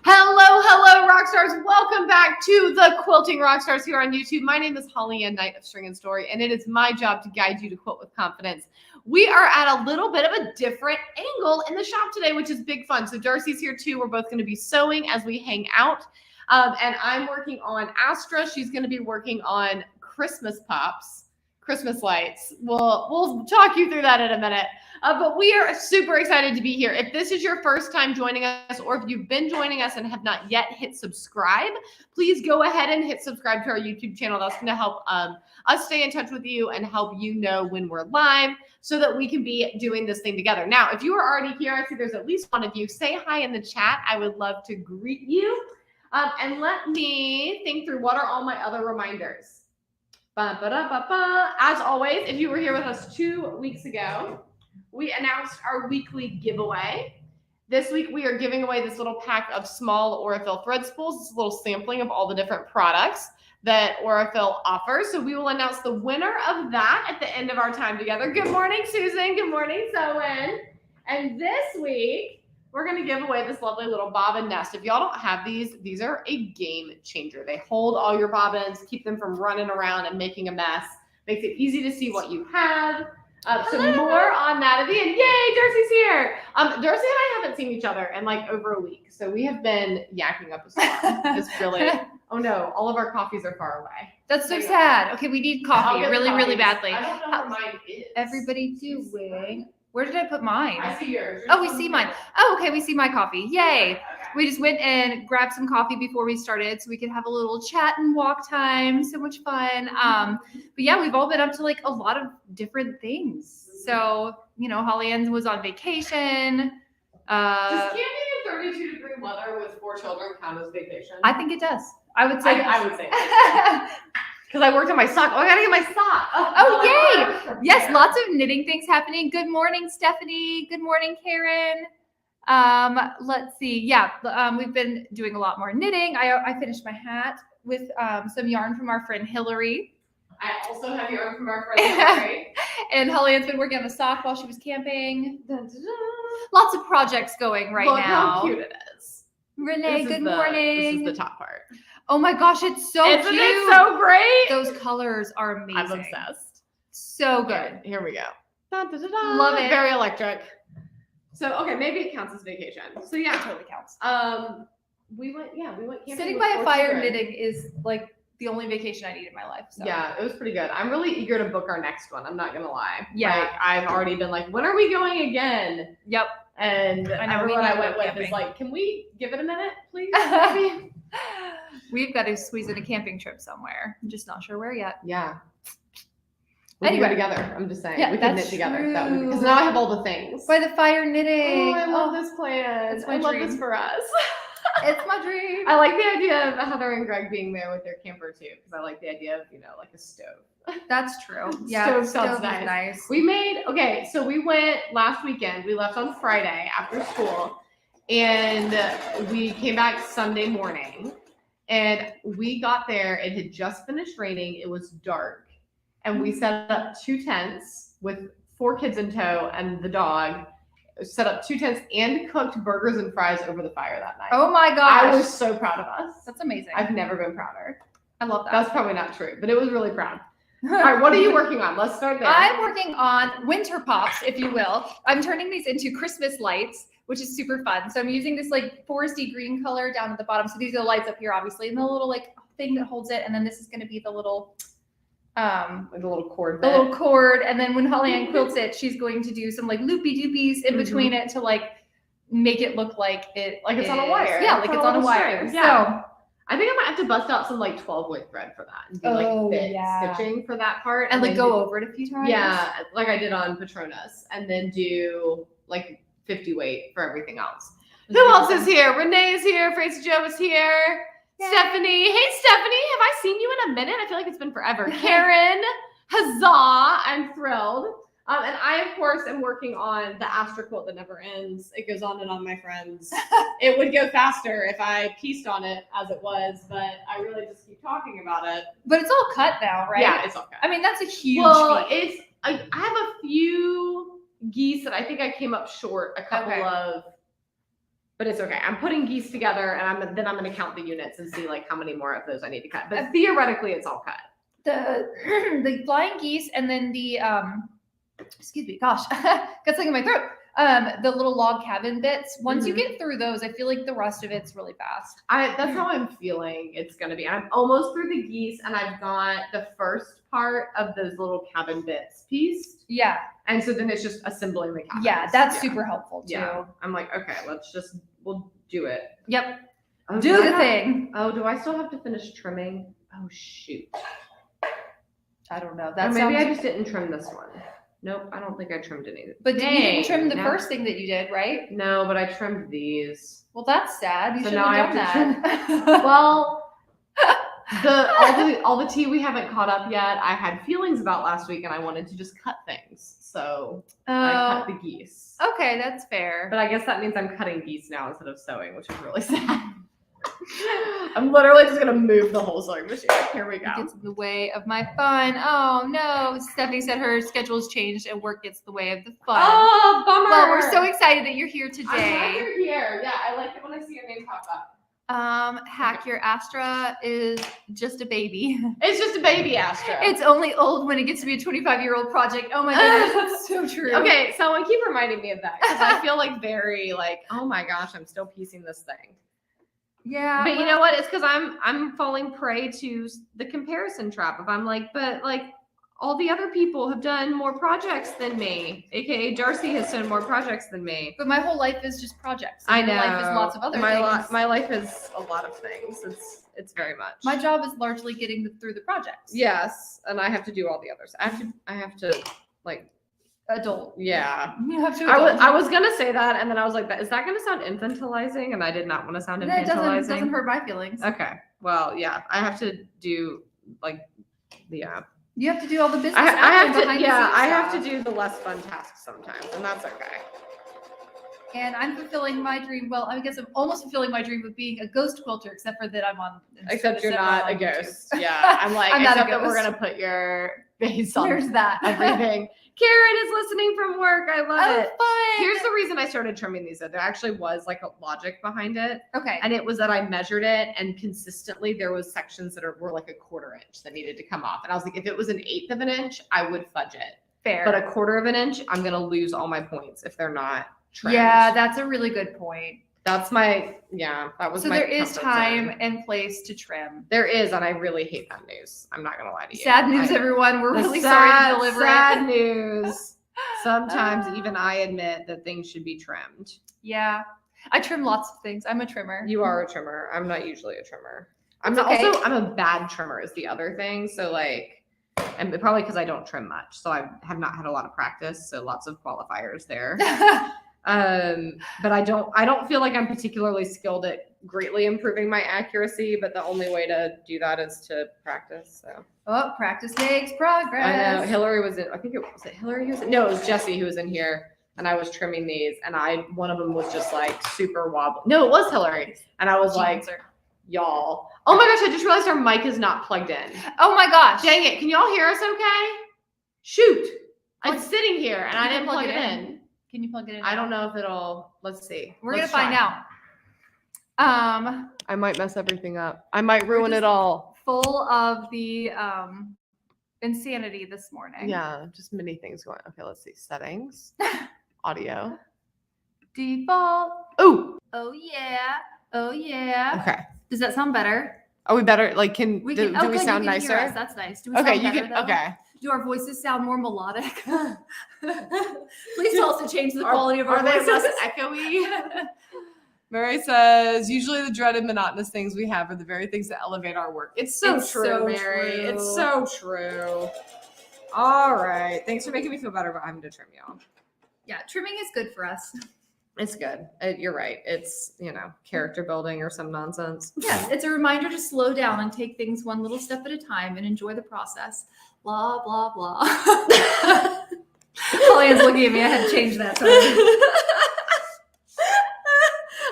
Hello, Rockstars. Welcome back to the Quilting Rockstars here on YouTube. My name is Holly Ann Knight of String and Story, and it is my job to guide you to quilt with confidence. We are at a little bit of a different angle in the shop today, which is big fun. So Darcy's here too. We're both going to be sewing as we hang out. And I'm working on Astra. She's going to be working on Christmas pops, Christmas lights. We'll talk you through that in a minute. But we are super excited to be here. If this is your first time joining us, or if you've been joining us and have not yet hit subscribe, please go ahead and hit subscribe to our YouTube channel. That's going to help us stay in touch with you and help you know when we're live so that we can be doing this thing together. Now, if you are already here, I see there's at least one of you. Say hi in the chat. I would love to greet you. And let me think through what are all my other reminders. As always, if you were here with us 2 weeks ago, we announced our weekly giveaway. This week, we are giving away this little pack of small Aurifil thread spools. It's a little sampling of all the different products that Aurifil offers. So we will announce the winner of that at the end of our time together. Good morning, Susan. Good morning, Zoen. And this week, we're going to give away this lovely little bobbin nest. If y'all don't have these are a game changer. They hold all your bobbins, keep them from running around and making a mess. Makes it easy to see what you have. So more on that at the end. Yay, Darcy's here. Darcy and I haven't seen each other in like over a week. So we have been yakking up a storm. It's really, oh no, all of our coffees are far away. That's so sad. Okay, we need coffee really badly. I don't know where mine is. Everybody doing. Where did I put mine? I see yours. Oh, we see mine. Oh, okay, we see my coffee. Yay. Okay. We just went and grabbed some coffee before we started so we could have a little chat and walk time. So much fun. But yeah, we've all been up to like a lot of different things. So, you know, Holly Ann was on vacation. Does camping in 32-degree weather with 4 children count as vacation? I think it does. I would say I would say because I worked on my sock. Oh, I gotta get my sock. Oh, yay. Yes, lots of knitting things happening. Good morning, Stephanie. Good morning, Karen. Let's see. Yeah, we've been doing a lot more knitting. I finished my hat with some yarn from our friend Hillary. I also have yarn from our friend Embroidery. And Holly Ann's been working on the sock while she was camping. Dun, dun, dun. Lots of projects going right now. Look how cute it is. Renee, good morning. This is the top part. Oh my gosh, it's so Isn't cute. It so great? Those colors are amazing. I'm obsessed. So good. Okay, here we go. Dun, dun, dun, dun. Love it. Very electric. So, okay, maybe it counts as vacation. So yeah. It totally counts. We went camping. Sitting by a fire knitting is like the only vacation I need in my life. So. Yeah, it was pretty good. I'm really eager to book our next one. I'm not gonna lie. Yeah. Like, I've already been like, when are we going again? Yep. And I know, everyone I went with is like, can we give it a minute, please? Maybe? We've got to squeeze in a camping trip somewhere. I'm just not sure where yet. Yeah. We can go together. I'm just saying. Yeah, we can knit together. That would, because now I have all the things. By the fire knitting. Oh, I love this plan. I love this for us. It's my dream. I like the idea of Heather and Greg being there with their camper too, because I like the idea of, you know, like a stove. That's true. Yeah, stove sounds sounds nice. We made, okay, so we went last weekend. We left on Friday after school, and we came back Sunday morning, and we got there. It had just finished raining. It was dark, and we set up 2 tents with 4 kids in tow and the dog. Set up 2 tents and cooked burgers and fries over the fire that night. Oh my gosh. I was so proud of us. That's amazing. I've never been prouder. I love that. That's probably not true, but it was really proud. All right, what are you working on? Let's start there. I'm working on winter pops, if you will. I'm turning these into Christmas lights, which is super fun. So I'm using this like foresty green color down at the bottom. So these are the lights up here, obviously, and the little like thing that holds it. And then this is going to be the little like a little cord. The little cord. And then when Holly Ann quilts it, she's going to do some like loopy doopies in between it to like make it look like it like it's on a wire. Yeah, like it's on a wire. Yeah. So I think I might have to bust out some like 12-weight thread for that and do like fit stitching for that part. And like go over it a few times. Yeah, like I did on Patronus, and then do like 50 weight for everything else. Who else is here? Renee is here. Francie Joe is here. Yay. Stephanie. Hey, Stephanie. Have I seen you in a minute? I feel like it's been forever. Karen. Huzzah. I'm thrilled. And I, of course, am working on the Astra quilt that never ends. It goes on and on, my friends. It would go faster if I pieced on it as it was, but I really just keep talking about it. But it's all cut now, right? Yeah, it's all cut. I mean, that's a huge feat. I have a few geese that I think I came up short a couple of But it's okay. I'm putting geese together, and then I'm going to count the units and see like how many more of those I need to cut. But theoretically, it's all cut. The flying geese and then the excuse me, gosh, got something in my throat. The little log cabin bits. Once you get through those, I feel like the rest of it's really fast. That's how I'm feeling it's gonna be. I'm almost through the geese, and I've got the first part of those little cabin bits pieced. Yeah. And so then it's just assembling the cabins. Yeah, that's super helpful too. Yeah. I'm like, okay, we'll do it. Yep. Oh, do the thing. Oh, do I still have to finish trimming? Oh shoot. I don't know. That maybe I just didn't trim this one. Nope, I don't think I trimmed any. But you didn't trim the first thing that you did, right? No, but I trimmed these. Well, that's sad. You so should now have done I have to that. trim. Well, all the tea we haven't caught up yet. I had feelings about last week, and I wanted to just cut things, so I cut the geese. Okay, that's fair. But I guess that means I'm cutting geese now instead of sewing, which is really sad. I'm literally just gonna move the whole sewing machine. Here we go. It gets in the way of my fun. Oh no. Stephanie said her schedule's changed and work gets in the way of the fun. Oh, bummer. Well, we're so excited that you're here today. I'm glad you're here. Yeah, I like it when I see your name pop up. Hack your Astra is just a baby. It's just a baby Astra. It's only old when it gets to be a 25-year-old project. Oh my goodness, that's so true. Okay, someone keep reminding me of that because I feel like very like, oh my gosh, I'm still piecing this thing. Yeah. But you know what? It's because I'm falling prey to the comparison trap. If I'm like, but like all the other people have done more projects than me, aka Darcy has done more projects than me. But my whole life is just projects. I know. My life is lots of other things. My life is a lot of things. It's very much. My job is largely getting through the projects. Yes, and I have to do all the others. I have to like adult. Yeah. You have to I was gonna say that, and then I was like, is that gonna sound infantilizing? And I did not want to sound infantilizing. It doesn't hurt my feelings. Okay. Well, yeah. I have to do like yeah. You have to do all the business. I have to I have to do the less fun tasks sometimes, and that's okay. And I'm fulfilling my dream. Well, I guess I'm almost fulfilling my dream of being a ghost quilter, except for that I'm on. Except you're not a ghost. Yeah, I'm like, I'm not except a ghost. that we're gonna put your face on. There's that. Everything. Karen is listening from work. I love it. Fun. Here's the reason I started trimming these. There actually was like a logic behind it. Okay. And it was that I measured it, and consistently there was sections that were like a 1/4 inch that needed to come off. And I was like, if it was 1/8 of an inch, I would fudge it. Fair. But 1/4 of an inch, I'm gonna lose all my points if they're not trimmed. Yeah, that's a really good point. That's my that was so my there is comfort time zone. and place to trim. There is, and I really hate that news. I'm not gonna lie to you. Sad news, everyone. We're really sorry to deliver sad it. news. Sometimes even I admit that things should be trimmed. Yeah. I trim lots of things. I'm a trimmer. You are a trimmer. I'm not usually a trimmer. I'm a bad trimmer is the other thing. So like, and probably because I don't trim much. So I have not had a lot of practice. So lots of qualifiers there. But I don't feel like I'm particularly skilled at greatly improving my accuracy, but the only way to do that is to practice. So practice makes progress. I know Hillary was in, I think it was Hillary who was in, no, it was Jessie who was in here, and I was trimming these, and one of them was just like super wobbly. No, it was Hillary. And I was like, y'all. Oh my gosh, I just realized our mic is not plugged in. Oh my gosh. Dang it. Can y'all hear us okay? Shoot. It's sitting here and I didn't plug it in. Can you plug it in? I don't know if it'll, let's see. We're going to find out. I might mess everything up. I might ruin it all. Full of the insanity this morning. Yeah, just many things going. Okay, let's see. Settings. Audio. Default. Oh yeah. Oh yeah. Okay. Does that sound better? Are we better? Like, do we sound you can nicer? Hear us. That's nice. Do we Okay, sound you better, can. though? Okay. Do our voices sound more melodic? Please tell us to change the quality of our Are they voices. less echoey? Mary says, usually the dreaded monotonous things we have are the very things that elevate our work. It's so true, Mary. True. It's so true. All right. Thanks for making me feel better about having to trim y'all. Yeah, trimming is good for us. It's good. You're right. It's, character building or some nonsense. Yes, it's a reminder to slow down and take things one little step at a time and enjoy the process. Blah, blah, blah. Pollyann's looking at me. I had to change that. Sorry.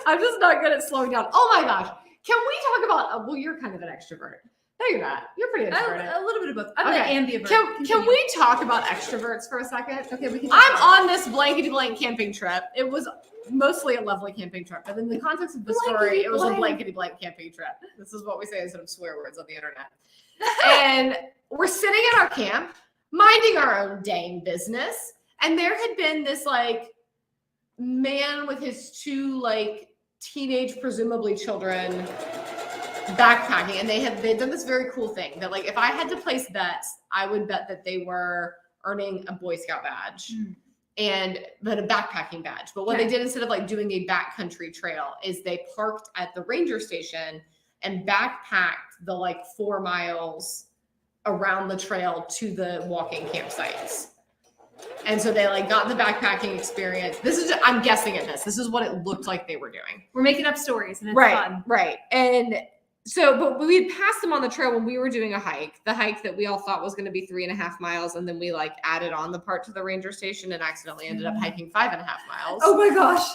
I'm just not good at slowing down. Oh my gosh. Can we talk about, well, you're kind of an extrovert. No, you're not. You're pretty introverted. A little bit of both. I'm Okay. an ambivert. Can we talk about extroverts for a second? Okay, we can. I'm on this blankety blank camping trip. It was mostly a lovely camping trip, but in the context of the story, it was a blankety blank camping trip. This is what we say instead of swear words on the internet. And we're sitting at our camp, minding our own dang business, and there had been this like man with his two like teenage, presumably children, backpacking, and they'd done this very cool thing that like if I had to place bets, I would bet that they were earning a Boy Scout badge but a backpacking badge. But what they did instead of like doing a backcountry trail is they parked at the ranger station and backpacked the like 4 miles around the trail to the walking campsites. And so they like got the backpacking experience. I'm guessing at this. This is what it looked like they were doing. We're making up stories and it's fun. Right. And so, but we had passed them on the trail when we were doing the hike that we all thought was going to be 3.5 miles. And then we like added on the part to the ranger station and accidentally ended up hiking 5.5 miles. Oh my gosh.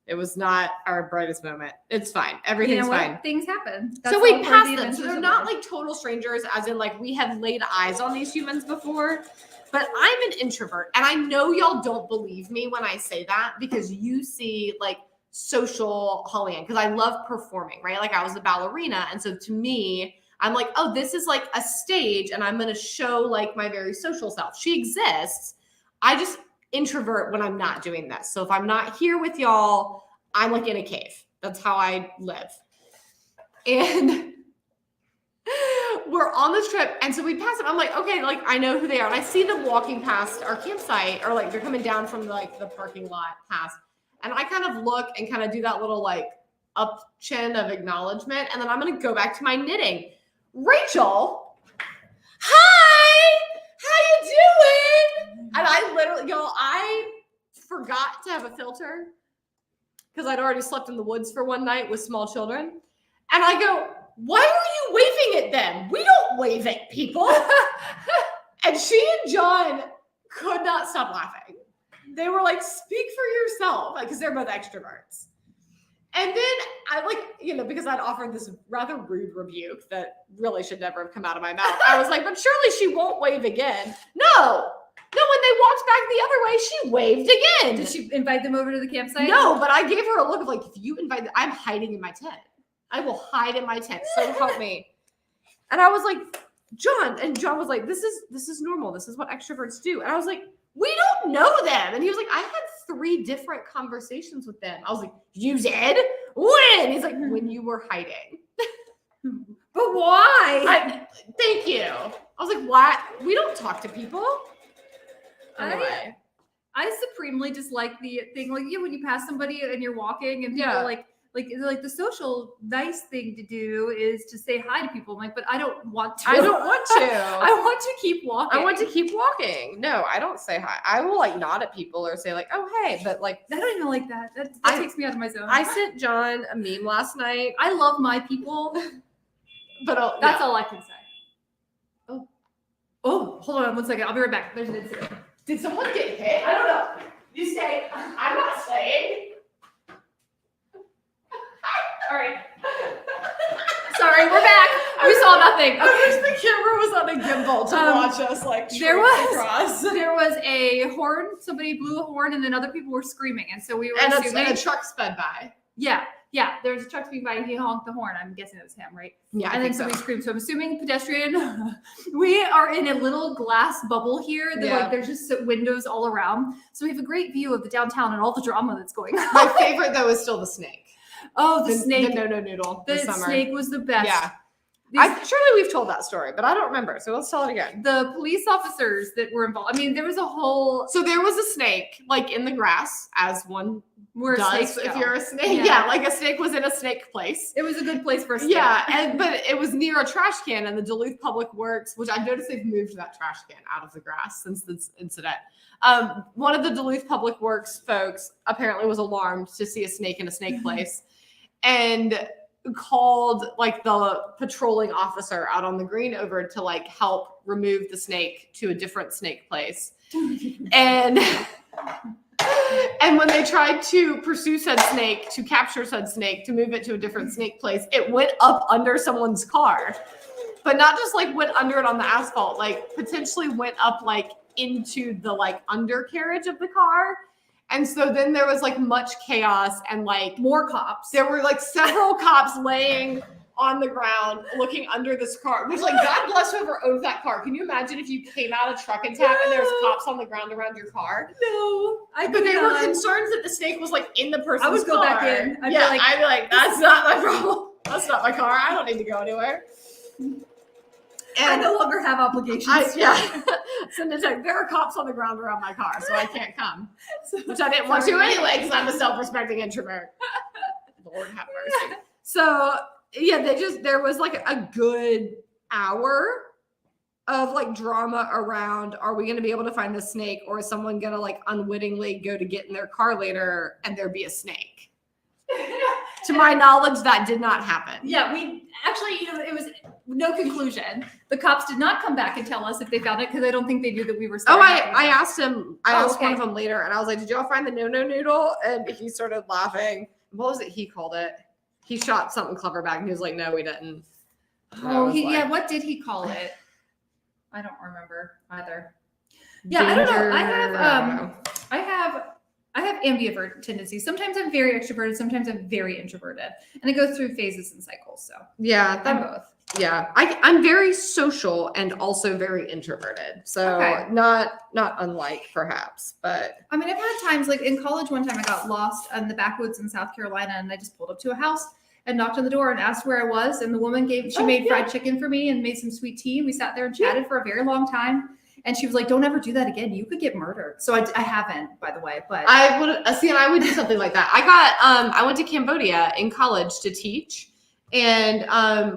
It was not our brightest moment. It's fine. Everything's fine. Things happen. So we passed them. So they're not like total strangers, as in like we have laid eyes on these humans before. But I'm an introvert, and I know y'all don't believe me when I say that because you see like social Holly Ann, because I love performing, right? Like I was a ballerina. And so to me, I'm like, oh, this is like a stage and I'm going to show like my very social self. She exists. I just introvert when I'm not doing this. So if I'm not here with y'all, I'm like in a cave. That's how I live. And we're on this trip. And so we pass them. I'm like, okay, like I know who they are. And I see them walking past our campsite, or like they're coming down from like the parking lot past. And I kind of look and kind of do that little like up chin of acknowledgement. And then I'm going to go back to my knitting. Rachel, hi, how you doing? And I literally, I forgot to have a filter because I'd already slept in the woods for one night with small children. And I go, why are you waving at them? We don't wave at people. And she and John could not stop laughing. They were like, speak for yourself, because they're both extroverts. And then I like, because I'd offered this rather rude rebuke that really should never have come out of my mouth. I was like, but surely she won't wave again. No, when they walked back the other way, she waved again. Did she invite them over to the campsite? No, but I gave her a look of like, if you invite them, I'm hiding in my tent. I will hide in my tent. So help me. And I was like, John, and John was like, this is normal. This is what extroverts do. And I was like, we don't know them. And he was like, I had 3 different conversations with them. I was like, you did? When? He's like, when you were hiding. But why? Thank you. I was like, why? We don't talk to people. Anyway. I supremely dislike the thing, like, when you pass somebody and you're walking and people like the social nice thing to do is to say hi to people. I'm like, but I don't want to. I don't want to. I want to keep walking. I want to keep walking. No, I don't say hi. I will like nod at people or say like, oh, hey, but like. I don't even like that. That takes me out of my zone. I sent John a meme last night. I love my people. But that's all I can say. Oh, hold on 1 second. I'll be right back. There's an incident. Did someone get hit? I don't know. You stay. I'm not staying. All right. Sorry, we're back. We saw nothing. Okay. I wish the camera was on a gimbal to watch us like across. There was a horn. Somebody blew a horn, and then other people were screaming, and so we were assuming. And a truck sped by. Yeah. There was a truck speeding by, and he honked the horn. I'm guessing it was him, right? Yeah. And then somebody screamed. So I'm assuming pedestrian. We are in a little glass bubble here. Like there's just windows all around, so we have a great view of the downtown and all the drama that's going on. My favorite though is still the snake. Oh, the snake. The no noodle. The snake was the best. Yeah. Surely we've told that story, but I don't remember. So let's tell it again. The police officers that were involved. I mean, there was a whole. So there was a snake, like in the grass, as one does if you're a snake. Yeah, like a snake was in a snake place. It was a good place for a snake. Yeah, but it was near a trash can, and the Duluth Public Works, which I've noticed they've moved that trash can out of the grass since this incident. One of the Duluth Public Works folks apparently was alarmed to see a snake in a snake place, and called like the patrolling officer out on the green over to like help remove the snake to a different snake place. And when they tried to pursue said snake, to capture said snake, to move it to a different snake place, it went up under someone's car. but not just like went under it on the asphalt, like potentially went up like into the like undercarriage of the car. And so then there was like much chaos and like more cops. There were like several cops laying on the ground looking under this car, which like God bless whoever owns that car. Can you imagine if you came out of truck and tap and there was cops on the ground around your car? No, but they were concerned that the snake was like in the person's car. I would go back in. I'd be like, that's not my problem. That's not my car. I don't need to go anywhere. And I no longer have obligations. Send a text. There are cops on the ground around my car, so I can't come. Which I didn't want to anyway, because I'm a self-respecting introvert. Lord have mercy. So yeah, there was like a good hour of like drama around, are we going to be able to find the snake, or is someone going to like unwittingly go to get in their car later and there be a snake? To my knowledge, that did not happen. Yeah, we actually, it was no conclusion. The cops did not come back and tell us if they found it, because I don't think they knew that we were. I asked him. I asked one of them later, and I was like, "Did y'all find the no-no noodle?" And he started laughing. What was it he called it? He shot something clever back, and he was like, "No, we didn't." What did he call it? I don't remember either. Yeah, I don't know. I have ambivert tendencies. Sometimes I'm very extroverted. Sometimes I'm very introverted, and I go through phases and cycles. So yeah, I'm both. Yeah, I'm very social and also very introverted. So not unlike perhaps, but I mean, I've had times like in college. One time I got lost in the backwoods in South Carolina, and I just pulled up to a house and knocked on the door and asked where I was. And the woman made fried chicken for me and made some sweet tea. We sat there and chatted for a very long time. And she was like, "Don't ever do that again. You could get murdered." So I haven't, by the way, but I would do something like that. I went to Cambodia in college to teach, and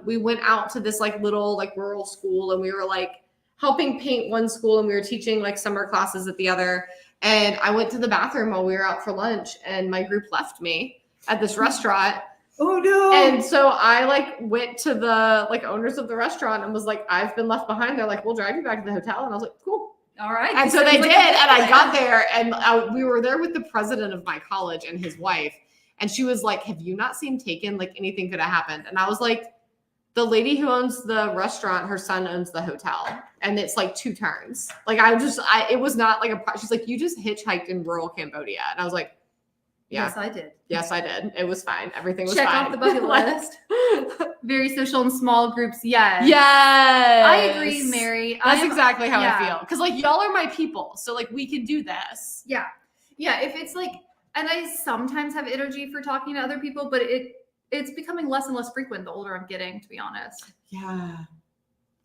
we went out to this like little like rural school, and we were like helping paint one school, and we were teaching like summer classes at the other. And I went to the bathroom while we were out for lunch, and my group left me at this restaurant. Oh no. And so I like went to the like owners of the restaurant and was like, "I've been left behind." They're like, "We'll drive you back to the hotel." And I was like, "Cool." All right. And so they did. And I got there, and we were there with the president of my college and his wife. And she was like, "Have you not seen Taken? Like anything could have happened." And I was like, "The lady who owns the restaurant, her son owns the hotel. And it's like 2 turns." Like it was not like she's like, "You just hitchhiked in rural Cambodia." And I was like, "Yeah. Yes, I did. Yes, I did. It was fine. Everything was fine. Check off the bucket list. Very social in small groups. Yes. Yes. I agree, Mary. That's exactly how I feel. Because like y'all are my people. So like we can do this. Yeah. Yeah. If it's like, and I sometimes have energy for talking to other people, but it's becoming less and less frequent the older I'm getting, to be honest. Yeah.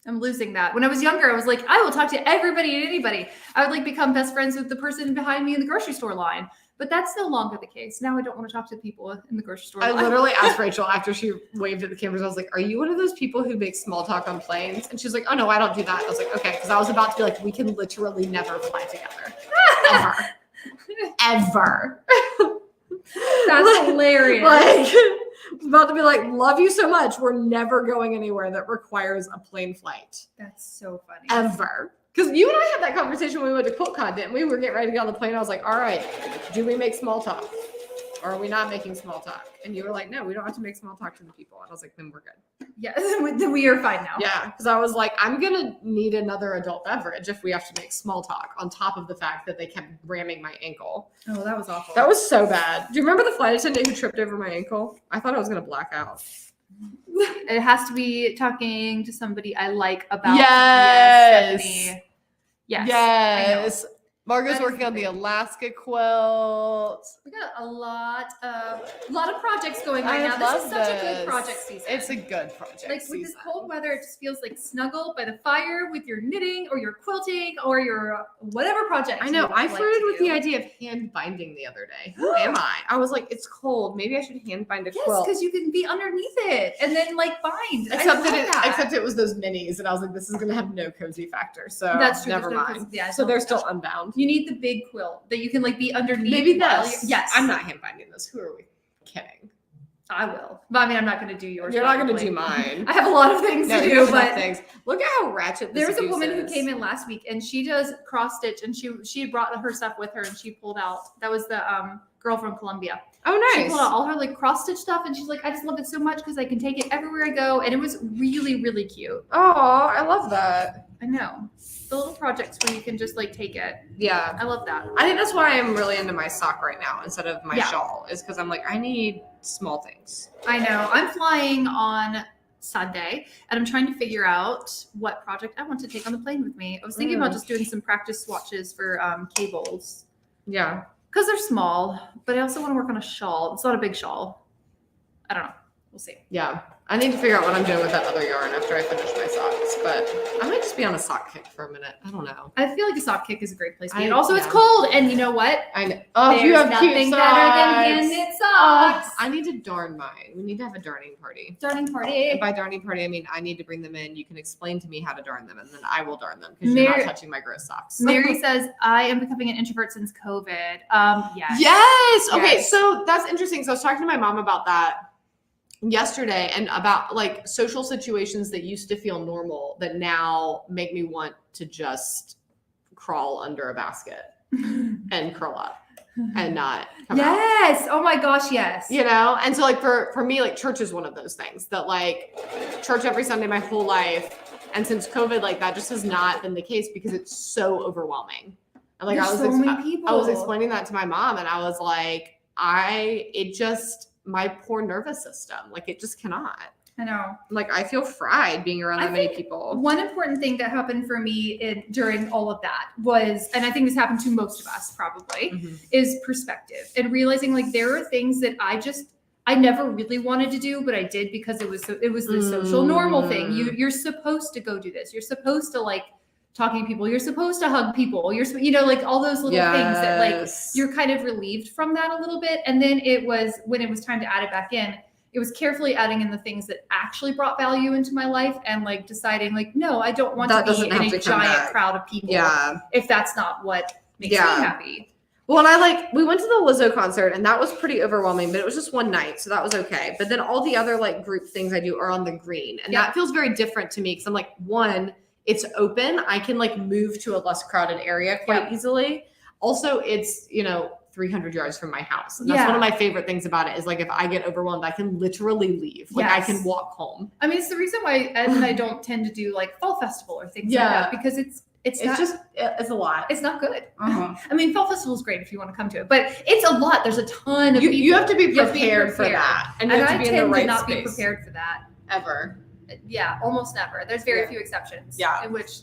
I'm losing that. When I was younger, I was like, I will talk to everybody and anybody. I would like become best friends with the person behind me in the grocery store line. But that's no longer the case. Now I don't want to talk to people in the grocery store. I literally asked Rachel after she waved at the cameras. I was like, "Are you one of those people who make small talk on planes?" And she's like, "Oh no, I don't do that." I was like, "Okay," because I was about to be like, "We can literally never fly together, ever." That's hilarious. Like, about to be like, "Love you so much. We're never going anywhere that requires a plane flight." That's so funny. Ever. Because you and I had that conversation when we went to QuiltCon, didn't we? We were getting ready to get on the plane. I was like, "All right, do we make small talk? Or are we not making small talk?" And you were like, "No, we don't have to make small talk to the people." And I was like, "Then we're good." Yeah, then we are fine now. Yeah, because I was like, I'm going to need another adult beverage if we have to make small talk, on top of the fact that they kept ramming my ankle. Oh, that was awful. That was so bad. Do you remember the flight attendant who tripped over my ankle? I thought I was going to black out. It has to be talking to somebody I like about. Yes. Stephanie. Yes. Yes. Margot's working on the Alaska quilt. We got a lot of projects going right now. This is such a good project season. It's a good project like season. With this cold weather, it just feels like snuggle by the fire with your knitting or your quilting or your whatever project. I know. I flirted with the idea of hand binding the other day. Who am I? I was like, it's cold. Maybe I should hand bind a quilt. Yes, because you can be underneath it and then like bind. Except it was those minis, and I was like, this is gonna have no cozy factor. So that's true. Never mind. Yeah, so they're still unbound. You need the big quilt that you can like be underneath. Maybe this. Yes. I'm not hand binding this. Who are we kidding? I will. But I mean, I'm not going to do yours. You're not going to do mine. I have a lot of things to do, but things. Look at how ratchet this There was a woman is. who came in last week and she does cross stitch and she had brought her stuff with her and she pulled out. That was the girl from Colombia. Oh, She nice. pulled out all her like cross stitch stuff, and she's like, I just love it so much because I can take it everywhere I go, and it was really, really cute. Oh, I love that. I know, the little projects where you can just like take it. Yeah. I love that. I think that's why I'm really into my sock right now instead of my Yeah. shawl, is because I'm like, I need small things. I know. I'm flying on Sunday, and I'm trying to figure out what project I want to take on the plane with me. I was thinking about just doing some practice swatches for cables. Yeah. Because they're small, but I also want to work on a shawl. It's not a big shawl. I don't know. We'll see. Yeah. I need to figure out what I'm doing with that other yarn after I finish my socks, but I might just be on a sock kick for a minute. I don't know. I feel like a sock kick is a great place to be. And I- also, it's yeah. cold, and you know what? I know. Oh, There's you have nothing cute better than socks. hand-knit Oh, socks. I need to darn mine. We need to have a darning party. Darning party. And by darning party, I mean I need to bring them in. You can explain to me how to darn them, and then I will darn them because you're not touching my gross socks. Mary says, I am becoming an introvert since COVID. Yes. Yes. Okay, Yes. so that's interesting. So I was talking to my mom about that yesterday, and about like social situations that used to feel normal that now make me want to just crawl under a basket and curl up and not come out. Yes. Oh my gosh, yes. You know? And so like for me, like church is one of those things that like church every Sunday my whole life. And since COVID, like that just has not been the case because it's so overwhelming. And like There's so many people. I was explaining that to my mom, and I was like, my poor nervous system, like it just cannot. I know. Like I feel fried being around that many people. One important thing that happened for me during all of that was, and I think this happened to most of us probably, is perspective and realizing like there are things that I never really wanted to do, but I did because it was the social normal thing. You're supposed to go do this. You're supposed to like talking to people. You're supposed to hug people. Like all those little things that like you're kind of relieved from that a little bit. And then when it was time to add it back in, it was carefully adding in the things that actually brought value into my life and like deciding like, no, I don't want to be in a giant crowd of people. Yeah. If that's not what makes me happy. Well, and we went to the Lizzo concert, and that was pretty overwhelming, but it was just one night, so that was okay. But then all the other like group things I do are on the green, and that feels very different to me because I'm like, one, it's open. I can like move to a less crowded area quite easily. Also, it's, 300 yards from my house. And that's one of my favorite things about it is like, if I get overwhelmed, I can literally leave. Like I can walk home. I mean, it's the reason why Ed and I don't tend to do like fall festival or things like that, because it's a lot. It's not good. I mean, fall festival is great if you want to come to it, but it's a lot. There's a ton of people. You have to be prepared for that. And you have to be in the right to not space. be prepared for that. Ever. Yeah, almost never. There's very few exceptions. Yeah. In which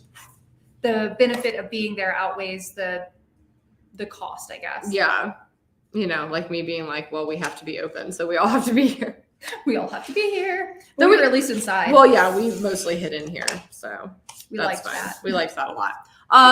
the benefit of being there outweighs the cost, I guess. Yeah. Like me being like, well, we have to be open, so we all have to be here. We all have to be here. Well, we were at least inside. Well, yeah, we mostly hid in here, so we liked that. We liked that a lot.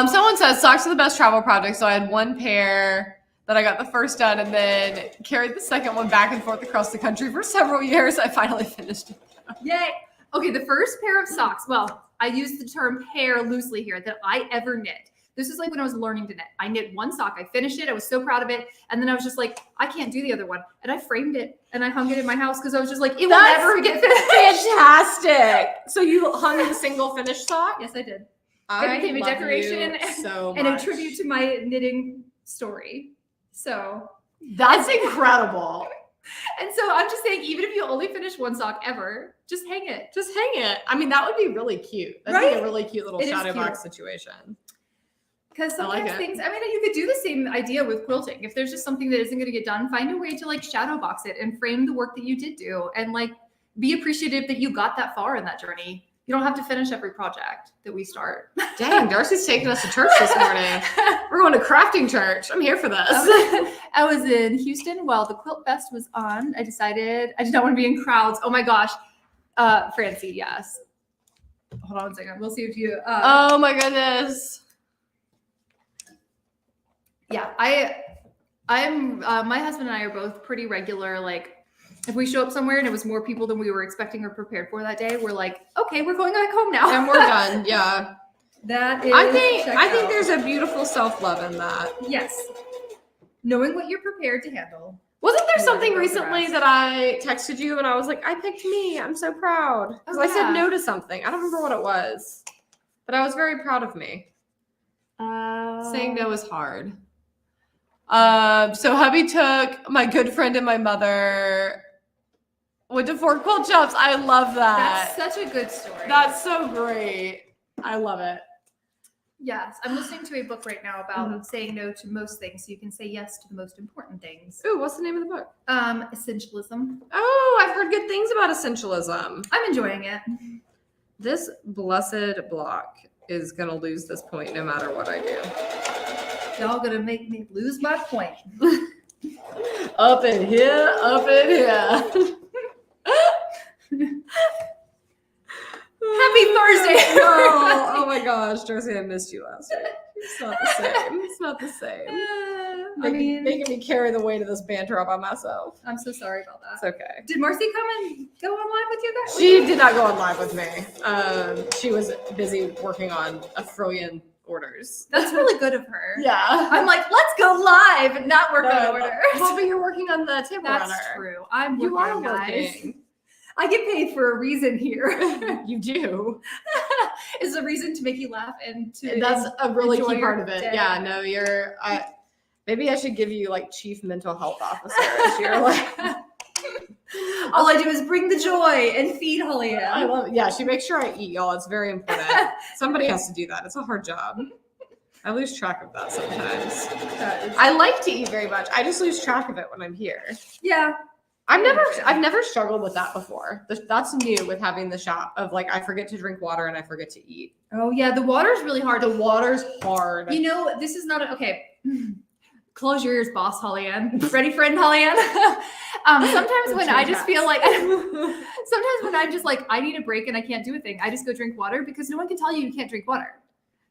Someone says socks are the best travel project. So I had one pair that I got the first done, and then carried the second one back and forth across the country for several years. I finally finished it. Yay! Okay, the first pair of socks. Well, I use the term pair loosely here that I ever knit. This is like when I was learning to knit. I knit one sock, I finished it, I was so proud of it, and then I was just like, I can't do the other one. And I framed it and I hung it in my house because I was just like, it will never get finished. Fantastic. So you hung the single finished sock? Yes, I did. It became a decoration and a tribute to my knitting story. So that's incredible. And so I'm just saying, even if you only finish one sock ever, just hang it. Just hang it. I mean, that would be really cute. That'd be a really cute little shadow box situation. Because sometimes things, I mean, you could do the same idea with quilting. If there's just something that isn't going to get done, find a way to like shadow box it and frame the work that you did do and like be appreciative that you got that far in that journey. You don't have to finish every project that we start. Dang, Darcy's taking us to church this morning. We're going to crafting church. I'm here for this. I was in Houston while the Quilt Fest was on. I decided I did not want to be in crowds. Oh my gosh. Francie, yes. Hold on a second. We'll see if you. Oh my goodness. Yeah, I'm my husband and I are both pretty regular. Like if we show up somewhere and it was more people than we were expecting or prepared for that day, we're like, okay, we're going back home now. And we're done. Yeah. That is I think there's a beautiful self-love in that. Yes. Knowing what you're prepared to handle. Wasn't there something recently that I texted you and I was like, I picked me. I'm so proud. Because I said no to something. I don't remember what it was. But I was very proud of me. Saying no is hard. So hubby took my good friend and my mother went to 4 quilt shops. I love that. That's such a good story. That's so great. I love it. Yes, I'm listening to a book right now about saying no to most things so you can say yes to the most important things. Ooh, what's the name of the book? Essentialism. Oh, I've heard good things about essentialism. I'm enjoying it. This blessed block is going to lose this point no matter what I do. Y'all gonna make me lose my point. Up in here, up in here. Happy Thursday! No. Oh my gosh, Darcy, I missed you last week. It's not the same. It's not the same. Making me carry the weight of this banter all by myself. I'm so sorry about that. It's okay. Did Marcy come and go on live with you guys? She did not go on live with me. She was busy working on a trillion orders. That's really good of her. Yeah. I'm like, let's go live and not work on orders. Well, but you're working on the table runner. That's true. I'm You are working, guys. working. I get paid for a reason here. You do. Is a reason to make you laugh and to That's a really enjoy key part of your it. day. Yeah, no, you're maybe I should give you like chief mental health officer. You're like all I do is bring the joy and feed Holly. I love it. Yeah, she makes sure I eat, y'all. It's very important. Somebody has to do that. It's a hard job. I lose track of that sometimes. I like to eat very much. I just lose track of it when I'm here. Yeah. I've never struggled with that before. That's new with having the shop of like I forget to drink water and I forget to eat. Oh yeah, the water's really hard. The water's hard. You know, this is not okay. Close your ears, boss Holly Ann. Ready, friend Holly Ann? Sometimes when I just feel like sometimes when I'm just like I need a break and I can't do a thing, I just go drink water because no one can tell you can't drink water.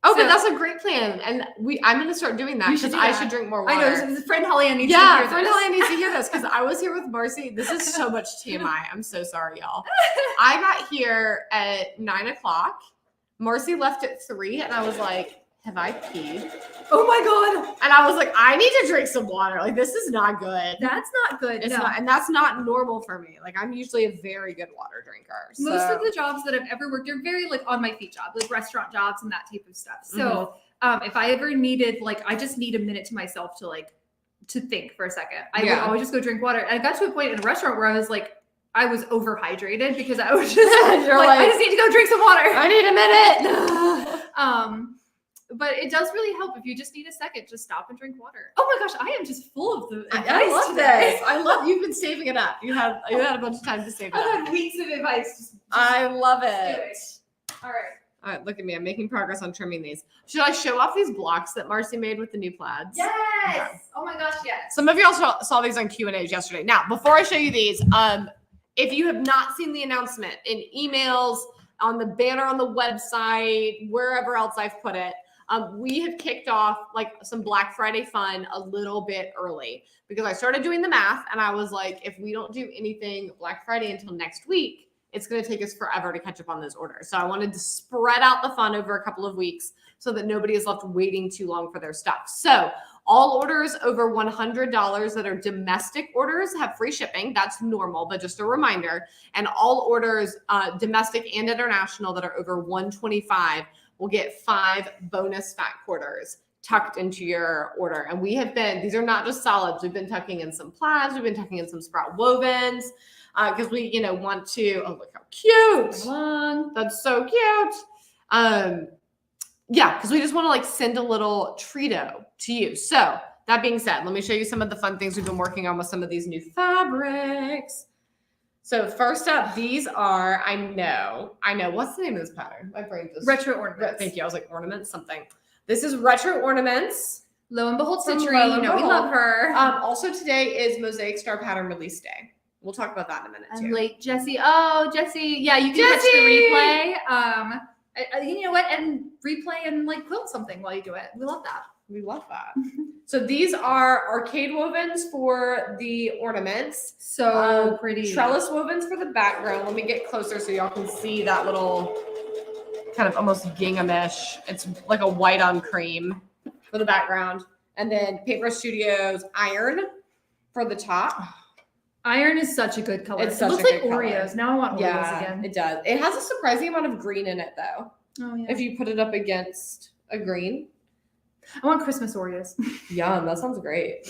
Oh, but that's a great plan, and I'm going to start doing that because I should drink more water. I know. Friend Holly Ann needs to hear this. Friend Holly Ann needs to hear this because I was here with Marcy. This is so much TMI. I'm so sorry, y'all. I got here at 9:00. Marcy left at 3, and I was like, have I peed? Oh my God. And I was like, I need to drink some water. Like, this is not good. That's not good. It's not, and that's not normal for me. Like, I'm usually a very good water drinker. So. Most of the jobs that I've ever worked are very like on my feet jobs, like restaurant jobs and that type of stuff. So if I ever needed, like, I just need a minute to myself to think for a second. I would always just go drink water. And I got to a point in a restaurant where I was like, I was overhydrated because I was just like, I just need to go drink some water. I need a minute. But it does really help if you just need a second, just stop and drink water. Oh my gosh, I am just full of the advice I love today. this. I love you've been saving it up. You had a bunch of time to save it up. I've had weeks of advice. Just I love do it. it. All right, look at me. I'm making progress on trimming these. Should I show off these blocks that Marcy made with the new plaids? Yes. Okay. Oh my gosh, yes. Some of y'all saw these on Q&As yesterday. Now, before I show you these, if you have not seen the announcement in emails, on the banner on the website, wherever else I've put it, we have kicked off like some Black Friday fun a little bit early because I started doing the math and I was like, if we don't do anything Black Friday until next week, it's going to take us forever to catch up on those orders. So I wanted to spread out the fun over a couple of weeks so that nobody is left waiting too long for their stuff. So all orders over $100 that are domestic orders have free shipping. That's normal, but just a reminder. And all orders, domestic and international, that are over $125 will get 5 bonus fat quarters tucked into your order. And we have been, these are not just solids. We've been tucking in some plaids. We've been tucking in some sprout wovens because we, want to, oh, look how cute. That's so cute. Yeah, because we just want to like send a little treato to you. So that being said, let me show you some of the fun things we've been working on with some of these new fabrics. So first up, these are, I know. What's the name of this pattern? My brain just. Retro ornaments. Thank you. I was like ornaments, something. This is retro ornaments. Lo and behold, From Citrine. Lo and We Behold. love her. Also today is Mosaic Star Pattern release day. We'll talk about that in a minute And too. late Jessie. Oh, Jessie. Yeah, you can catch the replay. You know what? And replay and like quilt something while you do it. We love that. We love that. So these are arcade wovens for the ornaments. So pretty. Trellis wovens for the background. Let me get closer so y'all can see that little kind of almost ginghamish. It's like a white on cream for the background. And then Paper Studios iron for the top. Iron is such a good color. It's It such looks a like good color. Oreos. Now I want Oreos again. It does. It has a surprising amount of green in it though. Oh yeah. If you put it up against a green. I want Christmas Oreos. Yum, that sounds great.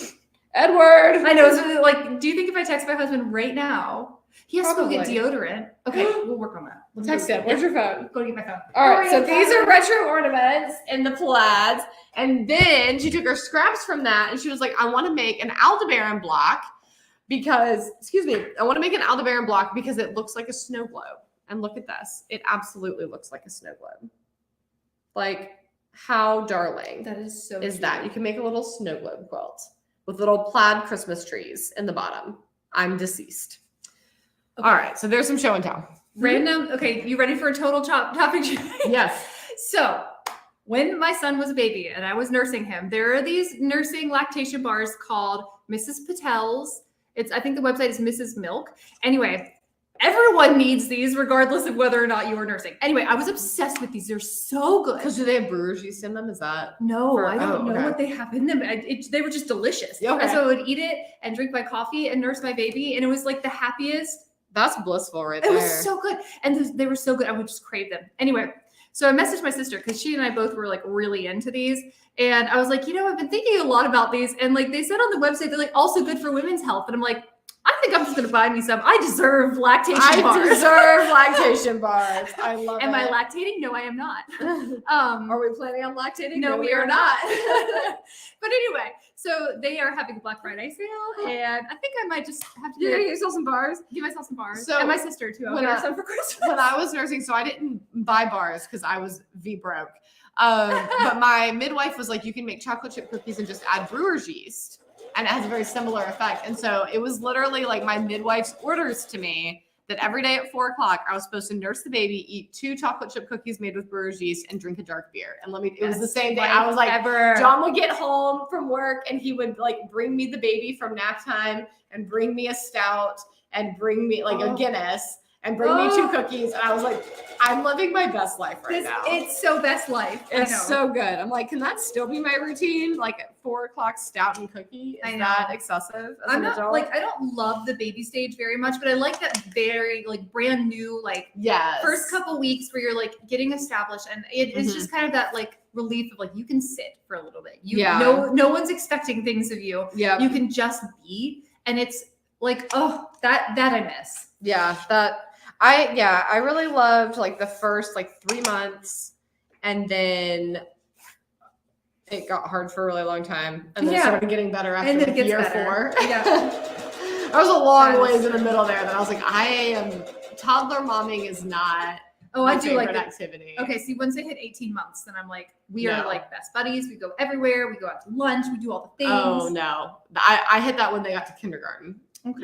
Edward! I know. It's really, like, do you think if I text my husband right now, he has to go get Probably. deodorant? Okay, we'll work on that. Let's Text go. him. Where's your phone? Go to get my phone. All right, so Oreo these phone. are retro ornaments in the plaids. And then she took her scraps from that and she was like, I want to make an Aldebaran block because, I want to make an Aldebaran block because it looks like a snow globe. And look at this. It absolutely looks like a snow globe. Like, how darling That is so is cute. that? You can make a little snow globe quilt with little plaid Christmas trees in the bottom. I'm deceased. Okay. All right, so there's some show and tell. Random. Okay, you ready for a total topic? Yes. So, when my son was a baby and I was nursing him, there are these nursing lactation bars called Mrs. Patel's. I think the website is Mrs. Milk. Anyway, everyone needs these regardless of whether or not you are nursing. Anyway, I was obsessed with these. They're so good. Because do they have brewer's yeast in them? Is that? No, I don't know okay. what they have in them. They were just delicious. Okay. And so I would eat it and drink my coffee and nurse my baby. And it was like the happiest. That's blissful right It there. was so good. And they were so good. I would just crave them. Anyway, so I messaged my sister because she and I both were like really into these. And I was like, I've been thinking a lot about these. And like they said on the website, they're like also good for women's health. And I'm like, I think I'm just going to buy me some. I deserve lactation bars. I deserve lactation bars. I love it. Am I lactating? No, I am not. Are we planning on lactating? No, we are not. But anyway, so they are having a Black Friday sale, and I think I might just have to You're gonna get yourself some bars? give myself some bars. So, and my sister too. I'll when get her I- some for Christmas. When I was nursing, so I didn't buy bars because I was broke. But my midwife was like, you can make chocolate chip cookies and just add brewer's yeast. And it has a very similar effect. And so it was literally like my midwife's orders to me that every day at 4:00, I was supposed to nurse the baby, eat 2 chocolate chip cookies made with brewer's yeast, and drink a dark beer. And it was the same day. I was like, John would get home from work and he would like bring me the baby from nap time and bring me a stout and bring me like a Guinness and bring me 2 cookies. And I was like, I'm living my best life right now. It's so best life. It's so good. I'm like, can that still be my routine? Like at 4:00 stout and cookie? Is that excessive? As I'm an not adult? like I don't love the baby stage very much, but I like that very like brand new like yes. first couple weeks where you're like getting established, and it is just kind of that like relief of like you can sit for a little bit. No one's expecting things of you. Yeah. You can just be, and it's like that I miss. Yeah, I really loved like the first like 3 months, and then it got hard for a really long time, and then started getting better after then it gets year better. 4. Yeah. I was a long ways in the middle there that I was like, toddler momming is not I do like an that. activity. Okay, see, once they hit 18 months, then I'm like, we are like best buddies. We go everywhere. We go out to lunch. We do all the things. Oh no, I hit that when they got to kindergarten. Okay.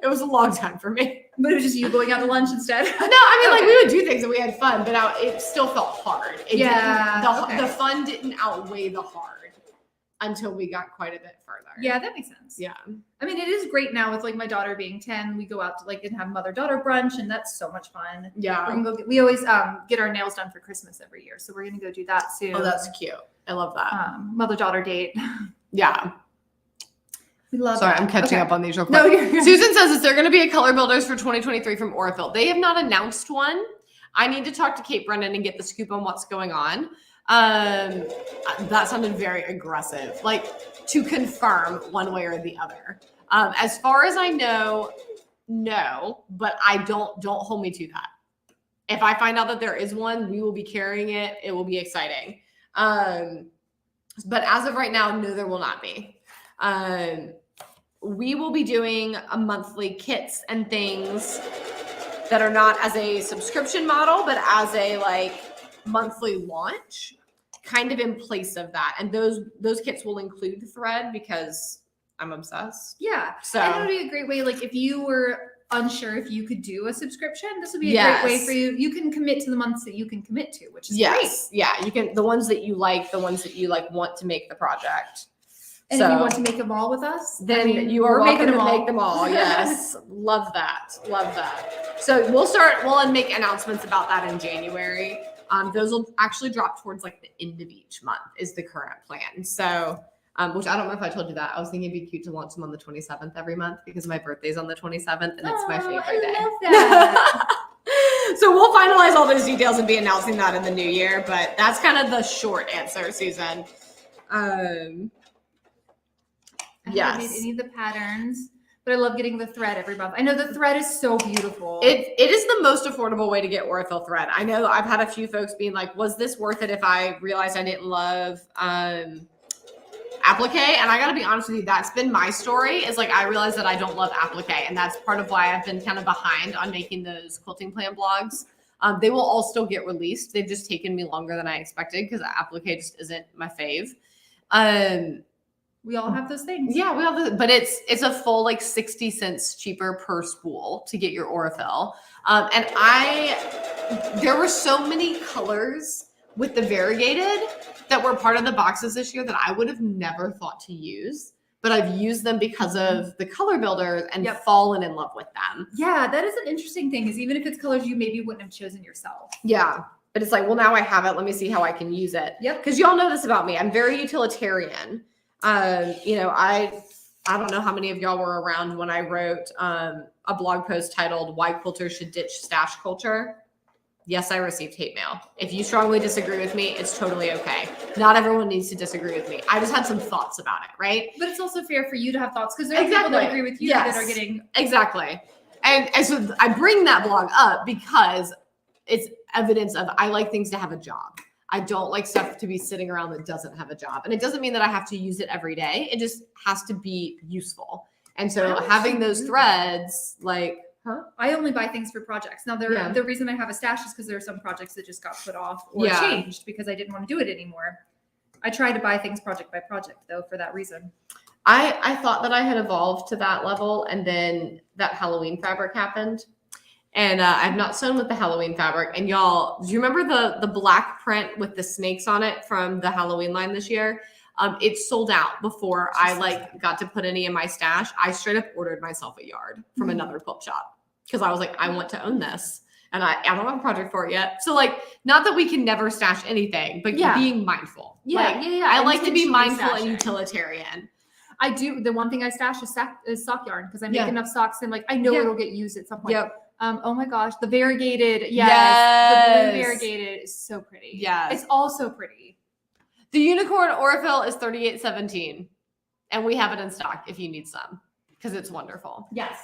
It was a long time for me. But it was just you going out to lunch instead? No, I mean, like we would do things and we had fun, but it still felt hard. The fun didn't outweigh the hard until we got quite a bit further. Yeah, that makes sense. Yeah. I mean, it is great now with like my daughter being 10. We go out to like and have mother-daughter brunch, and that's so much fun. Yeah. We always get our nails done for Christmas every year, so we're gonna go do that soon. Oh, that's cute. I love that. Mother-daughter date. Yeah. We love Sorry, that. I'm catching up on these real quick. No, you're Susan says that they're going to be a color builders for 2023 from Orafill. They have not announced one. I need to talk to Kate Brennan and get the scoop on what's going on. That sounded very aggressive, like to confirm one way or the other. As far as I know, no, but I don't hold me to that. If I find out that there is one, we will be carrying it. It will be exciting. But as of right now, no, there will not be. We will be doing a monthly kits and things that are not as a subscription model, but as a like monthly launch, kind of in place of that. And those kits will include thread because I'm obsessed. Yeah. So and it would be a great way, like if you were unsure if you could do a subscription, this would be a great way for you. You can commit to the months that you can commit to, which is great. Yeah, you can, the ones that you like want to make the project. And if you want to make them all with us, then you are welcome to make them all. Yes. Love that. So we'll make announcements about that in January. Those will actually drop towards like the end of each month is the current plan. So, which I don't know if I told you that. I was thinking it'd be cute to launch them on the 27th every month because my birthday's on the 27th and it's my favorite day. I love that. So we'll finalize all those details and be announcing that in the new year, but that's kind of the short answer, Susan. I haven't made any of the patterns, but I love getting the thread every month. I know the thread is so beautiful. It is the most affordable way to get Orifil thread. I know I've had a few folks being like, was this worth it if I realized I didn't love applique? And I got to be honest with you, that's been my story, is like I realized that I don't love applique, and that's part of why I've been kind of behind on making those quilting plan blogs. They will all still get released. They've just taken me longer than I expected because applique just isn't my fave. We all have those things. Yeah, we have but it's a full like 60 cents cheaper per spool to get your Orifil. And there were so many colors with the variegated that were part of the boxes this year that I would have never thought to use, but I've used them because of the color builders and fallen in love with them. Yeah, that is an interesting thing, is even if it's colors you maybe wouldn't have chosen yourself. Yeah. But it's like, well, now I have it. Let me see how I can use it. Yep. Because y'all know this about me. I'm very utilitarian. You know, I don't know how many of y'all were around when I wrote a blog post titled "Why Quilters Should Ditch Stash Culture." Yes, I received hate mail. If you strongly disagree with me, it's totally okay. Not everyone needs to disagree with me. I just had some thoughts about it, right? But it's also fair for you to have thoughts, because there are people that agree with you that are getting... Exactly. And so I bring that blog up because it's evidence of I like things to have a job. I don't like stuff to be sitting around that doesn't have a job. And it doesn't mean that I have to use it every day. It just has to be useful. And so having those threads, like, I only buy things for projects. Now, the reason I have a stash is because there are some projects that just got put off or changed because I didn't want to do it anymore. I try to buy things project by project, though, for that reason. I thought that I had evolved to that level, and then that Halloween fabric happened. And I've not sewn with the Halloween fabric. And y'all, do you remember the black print with the snakes on it from the Halloween line this year? It sold out before I got to put any in my stash. I straight up ordered myself a yard from another quilt shop because I was like, I want to own this. And I don't have a project for it yet. So like, not that we can never stash anything, but being mindful. I like to be mindful and utilitarian. I do. The one thing I stash is sock yarn, because I make enough socks and like I know it'll get used at some point. Yep. Oh my gosh, the variegated. The blue variegated is so pretty. Yeah. It's all so pretty. The unicorn Orifil is $38.17. And we have it in stock if you need some, because it's wonderful. Yes.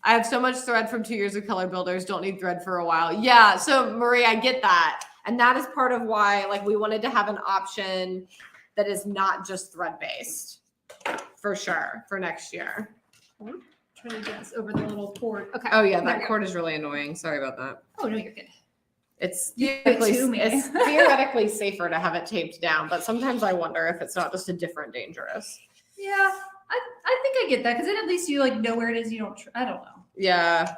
I have so much thread from 2 years of color builders. Don't need thread for a while. Yeah. So Marie, I get that. And that is part of why like we wanted to have an option that is not just thread based for sure for next year. Trying to get this over the little cord. Okay. Oh yeah, that cord is really annoying. Sorry about that. Oh no, you're good. It's theoretically safer to have it taped down, but sometimes I wonder if it's not just a different dangerous. Yeah, I think I get that, because then at least you like know where it is. You don't. I don't know. Yeah,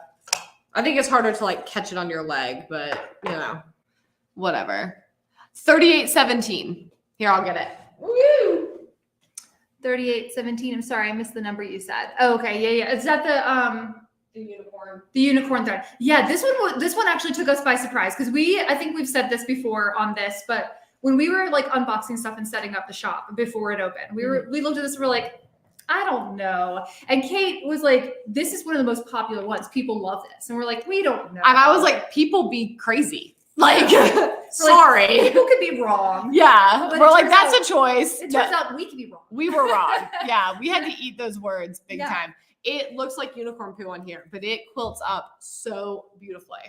I think it's harder to like catch it on your leg, but you know, whatever. $38.17. Here, I'll get it. Woo! 38.17. I'm sorry, I missed the number you said. Oh, okay, yeah. Is that the unicorn? The unicorn thread. Yeah, this one actually took us by surprise, because I think we've said this before on this, but when we were like unboxing stuff and setting up the shop before it opened, we looked at this and we're like, I don't know. And Kate was like, this is one of the most popular ones. People love this. And we're like, we don't know. And I was like, people be crazy. Like, sorry. Like, people could be wrong. Yeah. But we're like, that's a choice. It turns out we could be wrong. We were wrong. Yeah. We had to eat those words big time. It looks like unicorn poo on here, but it quilts up so beautifully.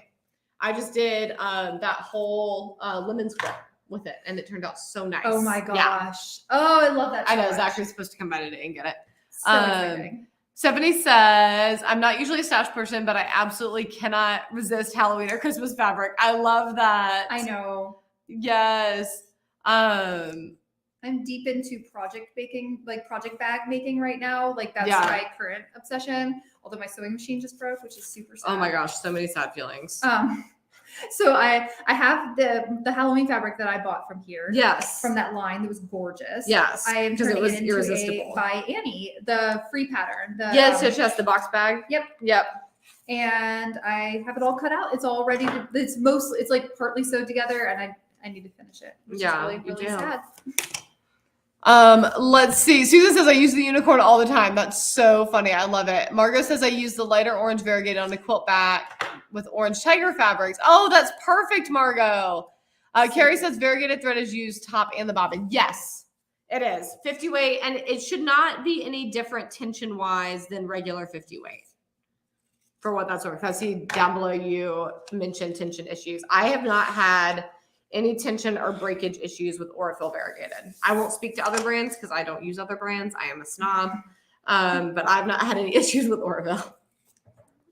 I just did that whole lemon quilt with it, and it turned out so nice. Oh my gosh. Yeah. Oh, I love that so I know. much. Zach was supposed to come by today and get it. So exciting. Stephanie says, I'm not usually a stash person, but I absolutely cannot resist Halloween or Christmas fabric. I love that. I know. Yes. I'm deep into project bag making right now. Like that's my current obsession. Although my sewing machine just broke, which is super sad. Oh my gosh, so many sad feelings. So I have the Halloween fabric that I bought from here. Yes. From that line that was gorgeous. Yes. I am turning it was it into irresistible. by Annie, the free pattern. Yes, so the box bag. Yep. And I have it all cut out. It's all ready to. It's like partly sewed together, and I need to finish it. Which is really sad. Let's see. Susan says I use the unicorn all the time. That's so funny. I love it. Margot says I use the lighter orange variegated on the quilt back with orange tiger fabrics. Oh, that's perfect, Margot. Carrie says variegated thread is used top and the bobbin. Yes, It is 50 weight, and it should not be any different tension wise than regular 50 weight. For what that's worth. I see down below you mentioned tension issues. I have not had any tension or breakage issues with Aurifil variegated. I won't speak to other brands because I don't use other brands. I am a snob, but I've not had any issues with Aurifil.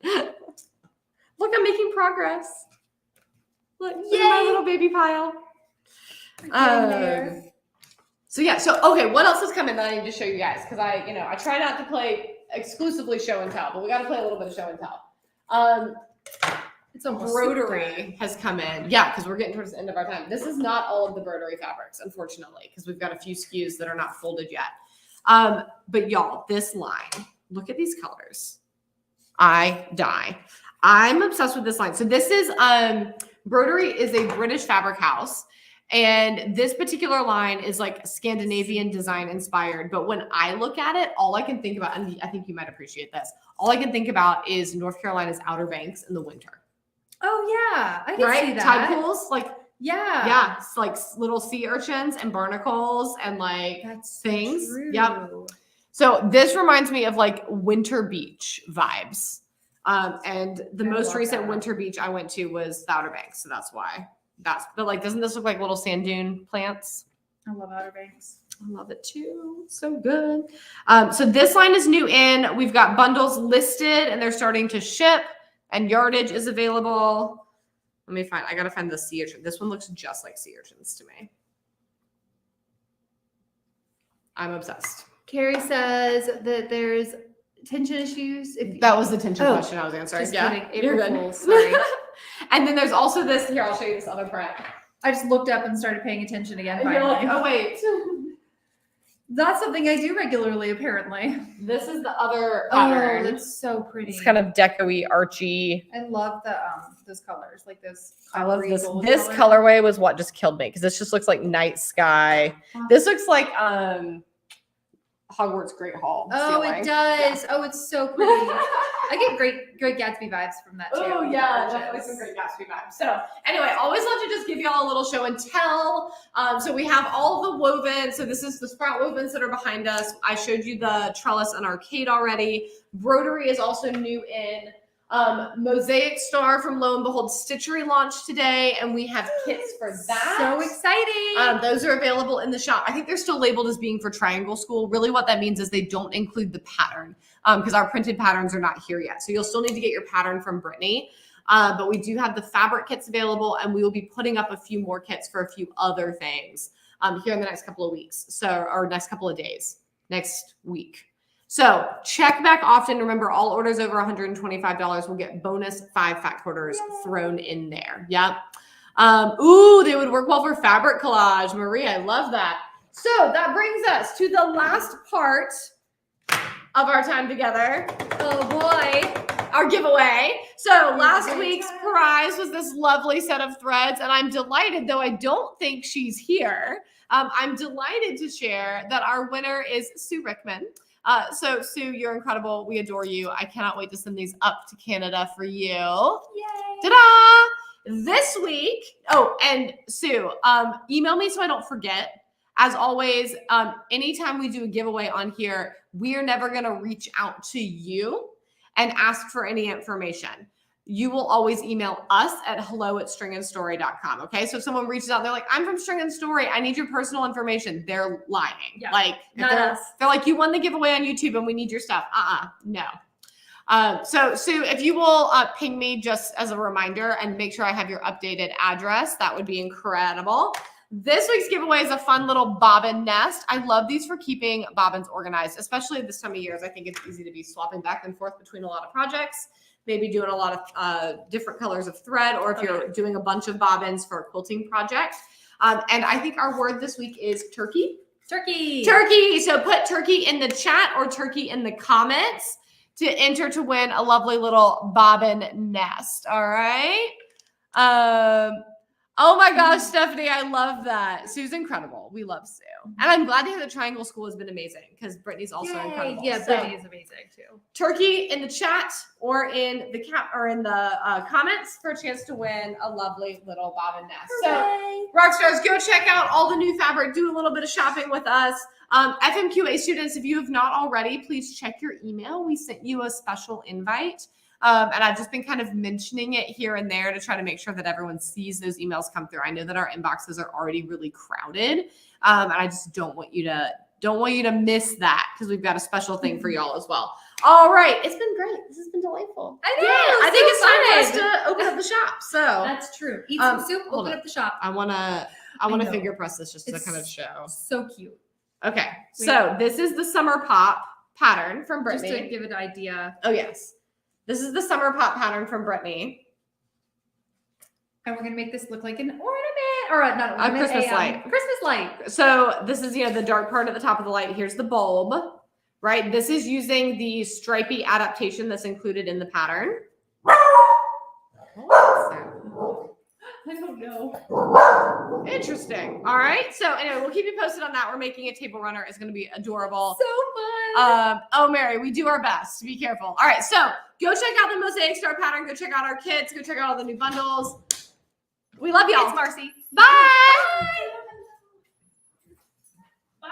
Look, I'm making progress. Look, look at my little baby pile. So yeah, okay, what else has come in that I need to show you guys? Because I try not to play exclusively show and tell, but we got to play a little bit of show and tell. It's almost Embroidery has come in. Yeah, because we're getting towards the end of our time. This is not all of the embroidery fabrics, unfortunately, because we've got a few SKUs that are not folded yet. But y'all, this line, look at these colors. I die. I'm obsessed with this line. So this is Embroidery is a British fabric house. And this particular line is like Scandinavian design inspired. But when I look at it, all I can think about, and I think you might appreciate this, all I can think about is North Carolina's Outer Banks in the winter. Oh yeah, I can see that. Tide pools, like yeah, it's like little sea urchins and barnacles and like that's things. True. Yep. So this reminds me of like winter beach vibes. And the most recent winter beach I went to was the Outer Banks, so that's why. But like, doesn't this look like little sand dune plants? I love Outer Banks. I love it too. So good. So this line is new in. We've got bundles listed and they're starting to ship, and yardage is available. Let me find, I gotta find the sea urchin. This one looks just like sea urchins to me. I'm obsessed. Carrie says that there's tension issues. That was the tension question I was answering. Just yeah, kidding. April you're good. Fools, sorry. And then there's also this. Here, I'll show you this other print. I just looked up and started paying attention again. And you're like, oh wait, that's something I do regularly. Apparently, this is the other pattern. Oh, that's so pretty. It's kind of deco-y, archy. I love the those colors, like those. I love this. This colorway was what just killed me because this just looks like night sky. This looks like Hogwarts Great Hall. Oh, ceiling. it does. Yeah. Oh, it's so pretty. I get great Gatsby vibes from that too. Oh yeah, definitely some great Gatsby vibes. So anyway, always love to just give y'all a little show and tell. So we have all the woven. So this is the sprout wovens that are behind us. I showed you the trellis and arcade already. Embroidery is also new in. Mosaic Star from Lo and Behold Stitchery launched today, and we have kits for that. So exciting. Those are available in the shop. I think they're still labeled as being for Triangle School. Really what that means is they don't include the pattern because our printed patterns are not here yet. So you'll still need to get your pattern from Brittany. But we do have the fabric kits available, and we will be putting up a few more kits for a few other things here in the next couple of weeks. Or next couple of days, next week. So check back often. Remember, all orders over $125 will get bonus 5 fat quarters thrown in there. Yep. Ooh, they would work well for fabric collage. Marie, I love that. So that brings us to the last part of our time together. Oh boy. Our giveaway. So last week's prize was this lovely set of threads, and I'm delighted, though I don't think she's here. I'm delighted to share that our winner is Sue Rickman. So Sue, you're incredible. We adore you. I cannot wait to send these up to Canada for you. Yay. Ta-da! This week, and Sue, email me so I don't forget. As always, anytime we do a giveaway on here, we are never going to reach out to you and ask for any information. You will always email us at hello@stringandstory.com. Okay. So if someone reaches out and they're like, I'm from String and Story, I need your personal information. They're lying. Yeah, like, not us. They're like, you won the giveaway on YouTube and we need your stuff. No. So Sue, if you will ping me just as a reminder and make sure I have your updated address, that would be incredible. This week's giveaway is a fun little bobbin nest. I love these for keeping bobbins organized, especially this time of year. I think it's easy to be swapping back and forth between a lot of projects. Maybe doing a lot of different colors of thread, or if you're doing a bunch of bobbins for a quilting project. And I think our word this week is turkey. Turkey. Turkey. So put turkey in the chat or turkey in the comments to enter to win a lovely little bobbin nest. All right. Oh my gosh, Stephanie, I love that. Sue's incredible. We love Sue. And I'm glad to hear the Triangle School has been amazing because Brittany's also incredible. Yeah, So, Brittany is amazing too. turkey in the chat or in the comments for a chance to win a lovely little bobbin nest. Hooray. So, Rockstars, go check out all the new fabric. Do a little bit of shopping with us. FMQA students, if you have not already, please check your email. We sent you a special invite. And I've just been kind of mentioning it here and there to try to make sure that everyone sees those emails come through. I know that our inboxes are already really crowded. And I just don't want you to miss that because we've got a special thing for y'all as well. All right. It's been great. This has been delightful. I know. Yeah, I think it's time for us to open up the shop. So That's true. Eat some soup, hold open on. up the shop. I wanna know. finger press this just to It's kind of show. So cute. Okay. So this is the Summer Pop pattern from Just Brittany. to give it an idea. Oh, yes. This is the Summer Pop pattern from Brittany. And we're gonna make this look like an ornament, or not an ornament, Christmas light. Christmas light. So this is, the dark part at the top of the light. Here's the bulb, right? This is using the stripy adaptation that's included in the pattern. I don't know. Interesting. All right. So anyway, we'll keep you posted on that. We're making a table runner. It's going to be adorable. So fun. Oh, Mary, we do our best. Be careful. All right. So go check out the Mosaic Star pattern. Go check out our kits. Go check out all the new bundles. We love y'all. It's Marcy. Bye. Bye.